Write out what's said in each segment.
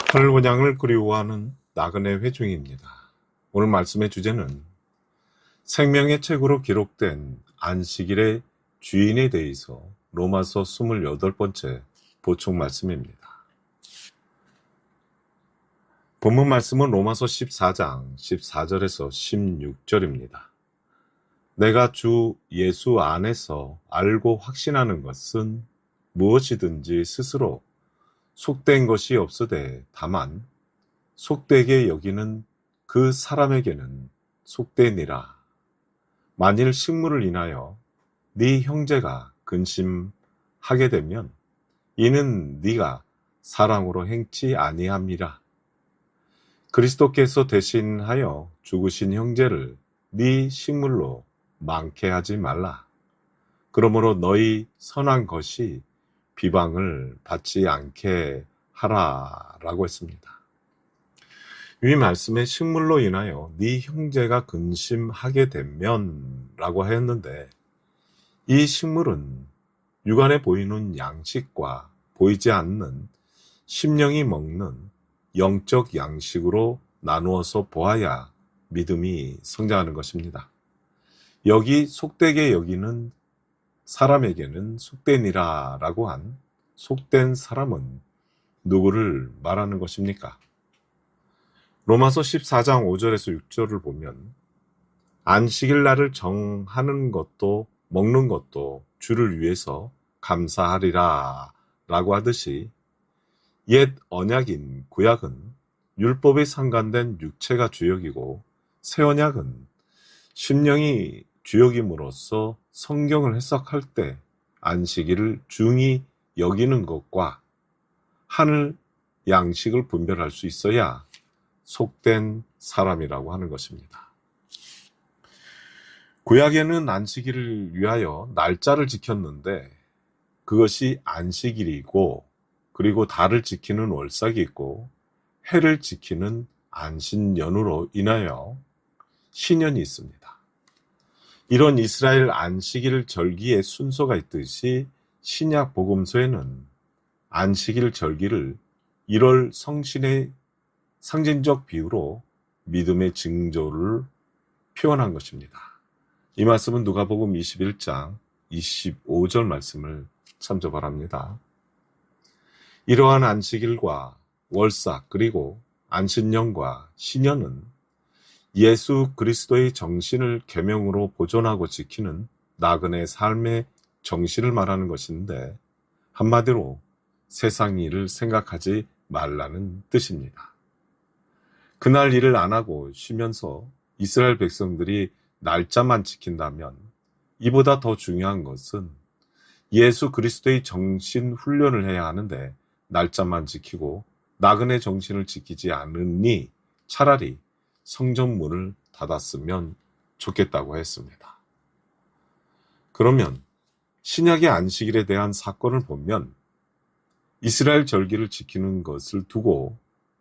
하늘원양을 그리워하는 나그네 회중입니다. 오늘 말씀의 주제는 생명의 책으로 기록된 안식일의 주인에 대해서 로마서 28번째 보충 말씀입니다. 본문 말씀은 로마서 14장 14절에서 16절입니다. 내가 주 예수 안에서 알고 확신하는 것은 무엇이든지 스스로 속된 것이 없으되 다만 속되게 여기는 그 사람에게는 속되니라. 만일 식물을 인하여 네 형제가 근심하게 되면 이는 네가 사랑으로 행치 아니함이라. 그리스도께서 대신하여 죽으신 형제를 네 식물로 많게 하지 말라. 그러므로 너희 선한 것이 비방을 받지 않게 하라라고 했습니다. 이 말씀에 식물로 인하여 네 형제가 근심하게 되면 라고 하였는데, 이 식물은 육안에 보이는 양식과 보이지 않는 심령이 먹는 영적 양식으로 나누어서 보아야 믿음이 성장하는 것입니다. 여기 속되게 여기는 사람에게는 속되니라 라고 한 속된 사람은 누구를 말하는 것입니까? 로마서 14장 5절에서 6절을 보면 안식일 날을 정하는 것도 먹는 것도 주를 위해서 감사하리라 라고 하듯이 옛 언약인 구약은 율법에 상관된 육체가 주역이고 새 언약은 심령이 주역임으로써 성경을 해석할 때 안식일을 중히 여기는 것과 하늘 양식을 분별할 수 있어야 속된 사람이라고 하는 것입니다. 구약에는 안식일을 위하여 날짜를 지켰는데 그것이 안식일이고, 그리고 달을 지키는 월삭이 있고 해를 지키는 안신년으로 인하여 신년이 있습니다. 이런 이스라엘 안식일 절기의 순서가 있듯이 신약 복음서에는 안식일 절기를 1월 성신의 상징적 비유로 믿음의 징조를 표현한 것입니다. 이 말씀은 누가복음 21장 25절 말씀을 참조 바랍니다. 이러한 안식일과 월삭 그리고 안신년과 신년은 예수 그리스도의 정신을 계명으로 보존하고 지키는 나그네 삶의 정신을 말하는 것인데, 한마디로 세상 일을 생각하지 말라는 뜻입니다. 그날 일을 안 하고 쉬면서 이스라엘 백성들이 날짜만 지킨다면 이보다 더 중요한 것은 예수 그리스도의 정신 훈련을 해야 하는데 날짜만 지키고 나그네 정신을 지키지 않으니 차라리 성전문을 닫았으면 좋겠다고 했습니다. 그러면 신약의 안식일에 대한 사건을 보면 이스라엘 절기를 지키는 것을 두고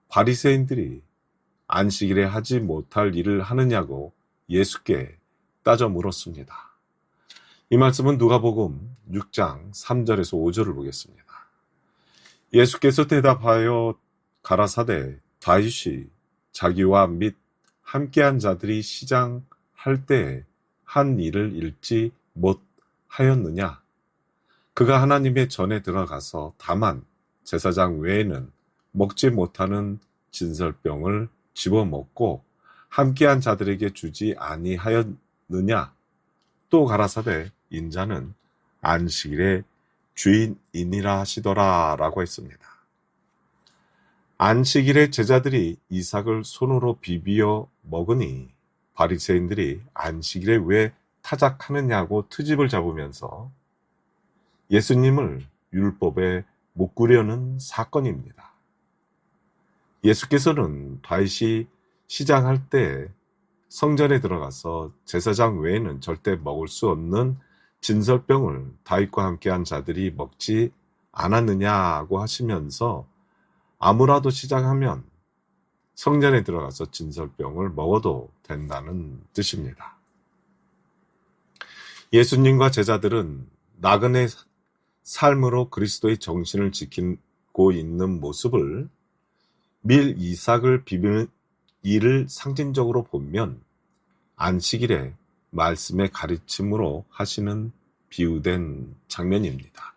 바리새인들이 안식일에 하지 못할 일을 하느냐고 예수께 따져 물었습니다. 이 말씀은 누가복음 6장 3절에서 5절을 보겠습니다. 예수께서 대답하여 가라사대 다윗이 자기와 및 함께한 자들이 시장할 때에 한 일을 읽지 못하였느냐? 그가 하나님의 전에 들어가서 다만 제사장 외에는 먹지 못하는 진설병을 집어먹고 함께한 자들에게 주지 아니하였느냐? 또 가라사대 인자는 안식일의 주인이니라 하시더라 라고 했습니다. 안식일에 제자들이 이삭을 손으로 비비어 먹으니 바리새인들이 안식일에 왜 타작하느냐고 트집을 잡으면서 예수님을 율법에 묶으려는 사건입니다. 예수께서는 다윗이 시장할 때 성전에 들어가서 제사장 외에는 절대 먹을 수 없는 진설병을 다윗과 함께한 자들이 먹지 않았느냐고 하시면서 아무라도 시작하면 성전에 들어가서 진설병을 먹어도 된다는 뜻입니다. 예수님과 제자들은 나그네 삶으로 그리스도의 정신을 지키고 있는 모습을 밀 이삭을 비비는 일을 상징적으로 보면 안식일에 말씀의 가르침으로 하시는 비유된 장면입니다.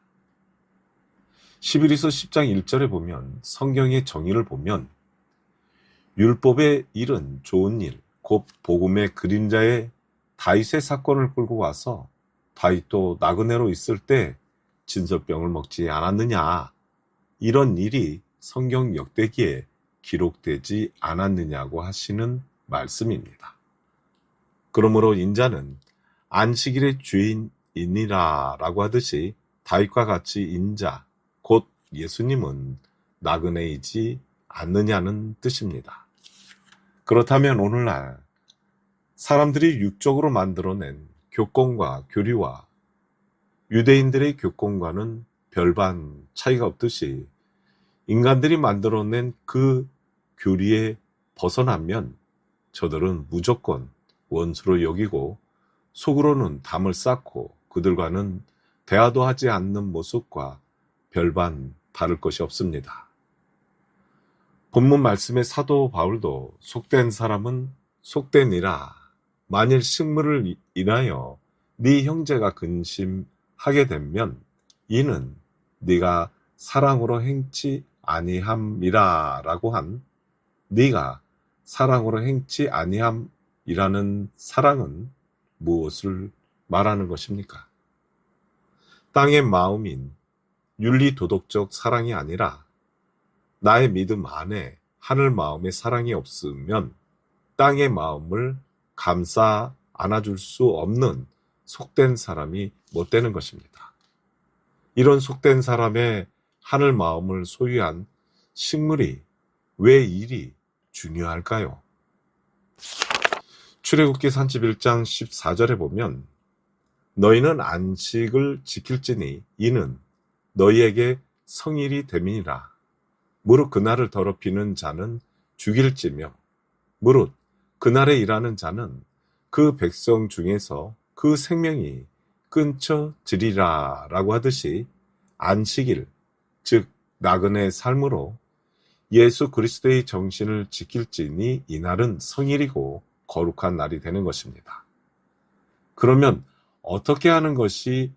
11에서 10장 1절에 보면 성경의 정의를 보면 율법의 일은 좋은 일, 곧 복음의 그림자의 다윗의 사건을 끌고 와서 다윗도 나그네로 있을 때 진설병을 먹지 않았느냐, 이런 일이 성경 역대기에 기록되지 않았느냐고 하시는 말씀입니다. 그러므로 인자는 안식일의 주인이니라 라고 하듯이 다윗과 같이 인자, 곧 예수님은 나그네이지 않느냐는 뜻입니다. 그렇다면 오늘날 사람들이 육적으로 만들어낸 교권과 교리와 유대인들의 교권과는 별반 차이가 없듯이 인간들이 만들어낸 그 교리에 벗어나면 저들은 무조건 원수로 여기고 속으로는 담을 쌓고 그들과는 대화도 하지 않는 모습과 별반 다를 것이 없습니다. 본문 말씀의 사도 바울도 속된 사람은 속되니라. 만일 식물을 인하여 네 형제가 근심하게 되면 이는 네가 사랑으로 행치 아니함이라 라고 한 네가 사랑으로 행치 아니함이라는 사랑은 무엇을 말하는 것입니까? 땅의 마음인 윤리도덕적 사랑이 아니라 나의 믿음 안에 하늘 마음의 사랑이 없으면 땅의 마음을 감싸 안아줄 수 없는 속된 사람이 못 되는 것입니다. 이런 속된 사람의 하늘 마음을 소유한 식물이 왜 일이 중요할까요? 출애굽기 31장 14절에 보면 너희는 안식을 지킬지니 이는 너희에게 성일이 됨이니라. 무릇 그날을 더럽히는 자는 죽일지며 무릇 그날에 일하는 자는 그 백성 중에서 그 생명이 끊쳐지리라 라고 하듯이 안식일, 즉 나그네 삶으로 예수 그리스도의 정신을 지킬지니 이날은 성일이고 거룩한 날이 되는 것입니다. 그러면 어떻게 하는 것이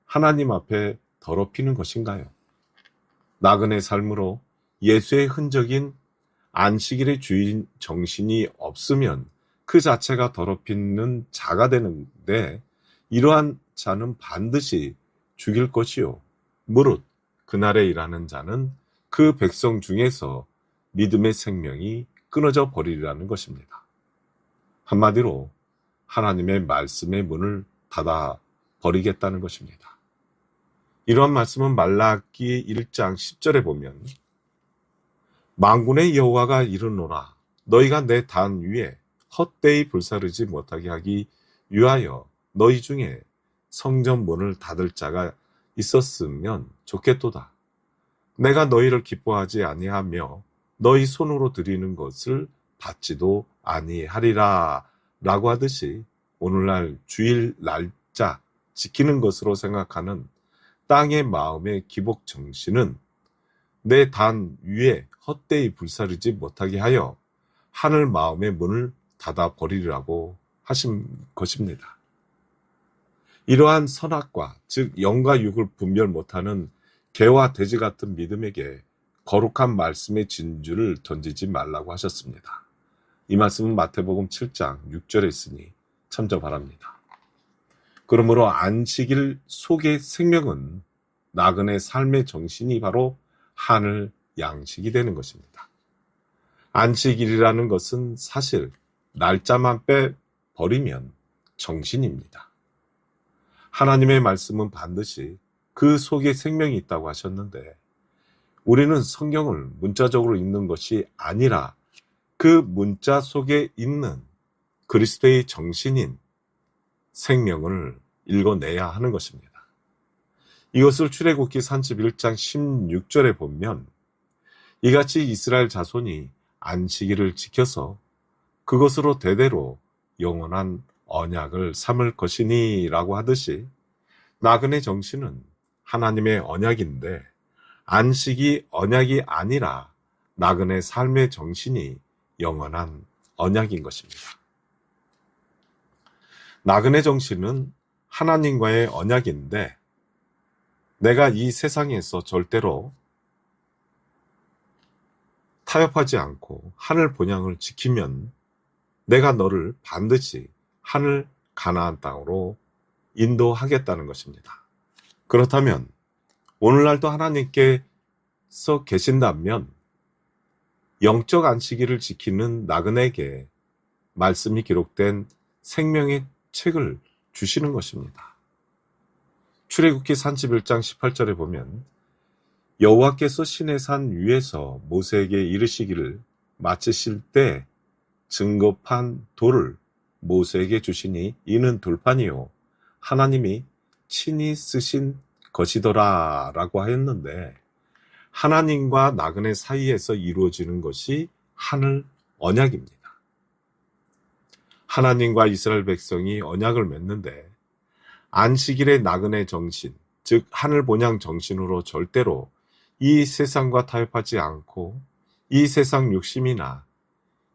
하나님 앞에 더럽히는 것인가요? 나그네 삶으로 예수의 흔적인 안식일의 주인 정신이 없으면 그 자체가 더럽히는 자가 되는데 이러한 자는 반드시 죽일 것이요. 무릇 그날에 일하는 자는 그 백성 중에서 믿음의 생명이 끊어져 버리리라는 것입니다. 한마디로 하나님의 말씀의 문을 닫아 버리겠다는 것입니다. 이러한 말씀은 말라기 1장 10절에 보면 만군의 여호와가 이르노라 너희가 내 단 위에 헛되이 불사르지 못하게 하기 위하여 너희 중에 성전 문을 닫을 자가 있었으면 좋겠도다. 내가 너희를 기뻐하지 아니하며 너희 손으로 드리는 것을 받지도 아니하리라 라고 하듯이 오늘날 주일 날짜 지키는 것으로 생각하는 땅의 마음의 기복 정신은 내 단 위에 헛되이 불사르지 못하게 하여 하늘 마음의 문을 닫아 버리라고 하신 것입니다. 이러한 선악과 즉 영과 육을 분별 못하는 개와 돼지 같은 믿음에게 거룩한 말씀의 진주를 던지지 말라고 하셨습니다. 이 말씀은 마태복음 7장 6절에 있으니 참조 바랍니다. 그러므로 안식일 속의 생명은 나그네 삶의 정신이 바로 하늘 양식이 되는 것입니다. 안식일이라는 것은 사실 날짜만 빼버리면 정신입니다. 하나님의 말씀은 반드시 그 속에 생명이 있다고 하셨는데 우리는 성경을 문자적으로 읽는 것이 아니라 그 문자 속에 있는 그리스도의 정신인 생명을 읽어내야 하는 것입니다. 이것을 출애굽기 31장 16절에 보면 이같이 이스라엘 자손이 안식일을 지켜서 그것으로 대대로 영원한 언약을 삼을 것이니 라고 하듯이 나그네 정신은 하나님의 언약인데 안식이 언약이 아니라 나그네 삶의 정신이 영원한 언약인 것입니다. 나그네 정신은 하나님과의 언약인데 내가 이 세상에서 절대로 타협하지 않고 하늘 본향을 지키면 내가 너를 반드시 하늘 가나안 땅으로 인도하겠다는 것입니다. 그렇다면 오늘날도 하나님께서 계신다면 영적 안식일을 지키는 나그네에게 말씀이 기록된 생명의 책을 주시는 것입니다. 출애굽기 31장 18절에 보면 여호와께서 시내산 위에서 모세에게 이르시기를 마치실 때 증거판 돌을 모세에게 주시니 이는 돌판이요 하나님이 친히 쓰신 것이더라 라고 하였는데 하나님과 나그네 사이에서 이루어지는 것이 하늘 언약입니다. 하나님과 이스라엘 백성이 언약을 맺는데 안식일의 나그네 정신, 즉 하늘 본향 정신으로 절대로 이 세상과 타협하지 않고 이 세상 욕심이나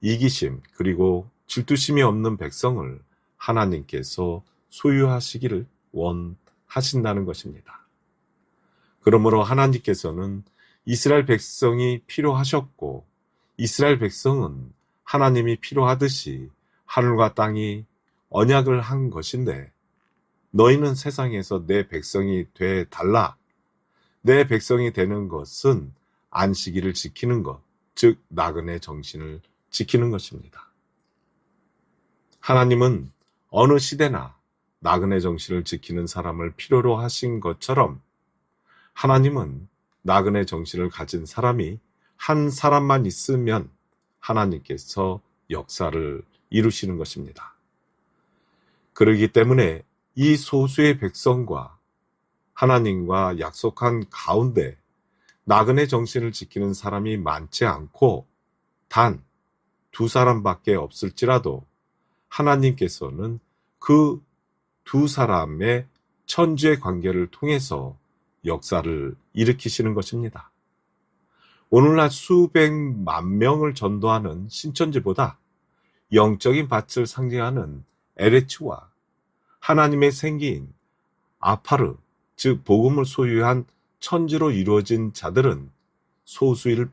이기심 그리고 질투심이 없는 백성을 하나님께서 소유하시기를 원하신다는 것입니다. 그러므로 하나님께서는 이스라엘 백성이 필요하셨고 이스라엘 백성은 하나님이 필요하듯이 하늘과 땅이 언약을 한 것인데 너희는 세상에서 내 백성이 돼 달라. 내 백성이 되는 것은 안식일을 지키는 것, 즉 나그네 정신을 지키는 것입니다. 하나님은 어느 시대나 나그네 정신을 지키는 사람을 필요로 하신 것처럼 하나님은 나그네 정신을 가진 사람이 한 사람만 있으면 하나님께서 역사를 이루시는 것입니다. 그렇기 때문에 이 소수의 백성과 하나님과 약속한 가운데 나그네 정신을 지키는 사람이 많지 않고 단 2사람밖에 없을지라도 하나님께서는 그 2사람의 천주의 관계를 통해서 역사를 일으키시는 것입니다. 오늘날 수백만 명을 전도하는 신천지보다 영적인 밭을 상징하는 에레츠와 하나님의 생기인 아파르, 즉 복음을 소유한 천지로 이루어진 자들은 소수일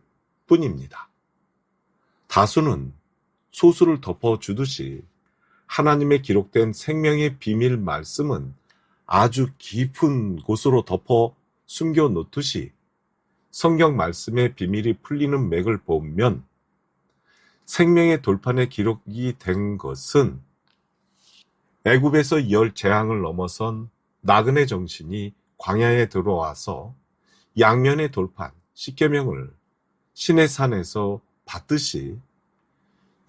뿐입니다. 다수는 소수를 덮어주듯이 하나님의 기록된 생명의 비밀 말씀은 아주 깊은 곳으로 덮어 숨겨놓듯이 성경 말씀의 비밀이 풀리는 맥을 보면 생명의 돌판에 기록이 된 것은 애굽에서 10 재앙을 넘어선 나그네 정신이 광야에 들어와서 양면의 돌판, 십계명을 시내산에서 받듯이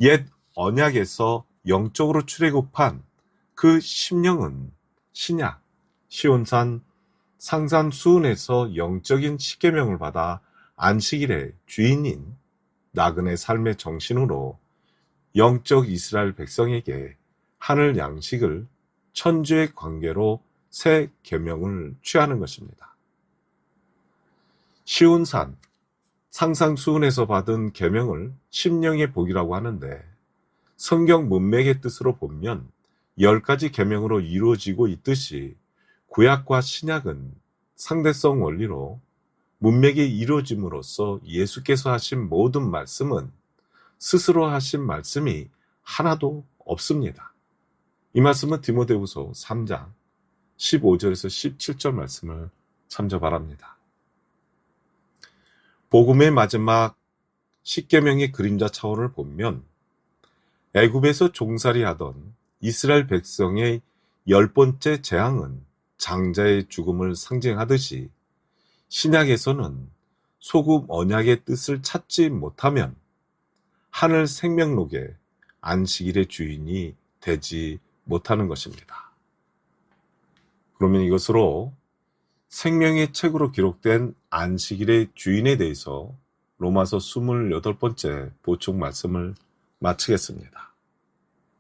옛 언약에서 영적으로 출애굽한 그 심령은 신약, 시온산, 상산 수훈에서 영적인 십계명을 받아 안식일의 주인인 나그네 삶의 정신으로 영적 이스라엘 백성에게 하늘 양식을 천주의 관계로 새 계명을 취하는 것입니다. 시온산, 상상 수훈에서 받은 계명을 심령의 복이라고 하는데 성경 문맥의 뜻으로 보면 10가지 계명으로 이루어지고 있듯이 구약과 신약은 상대성 원리로 문맥이 이루어짐으로써 예수께서 하신 모든 말씀은 스스로 하신 말씀이 하나도 없습니다. 이 말씀은 디모데후서 3장 15절에서 17절 말씀을 참조 바랍니다. 복음의 마지막 십계명의 그림자 차원을 보면 애굽에서 종살이하던 이스라엘 백성의 10번째 재앙은 장자의 죽음을 상징하듯이 신약에서는 소금 언약의 뜻을 찾지 못하면 하늘 생명록의 안식일의 주인이 되지 못하는 것입니다. 그러면 이것으로 생명의 책으로 기록된 안식일의 주인에 대해서 로마서 28번째 보충 말씀을 마치겠습니다.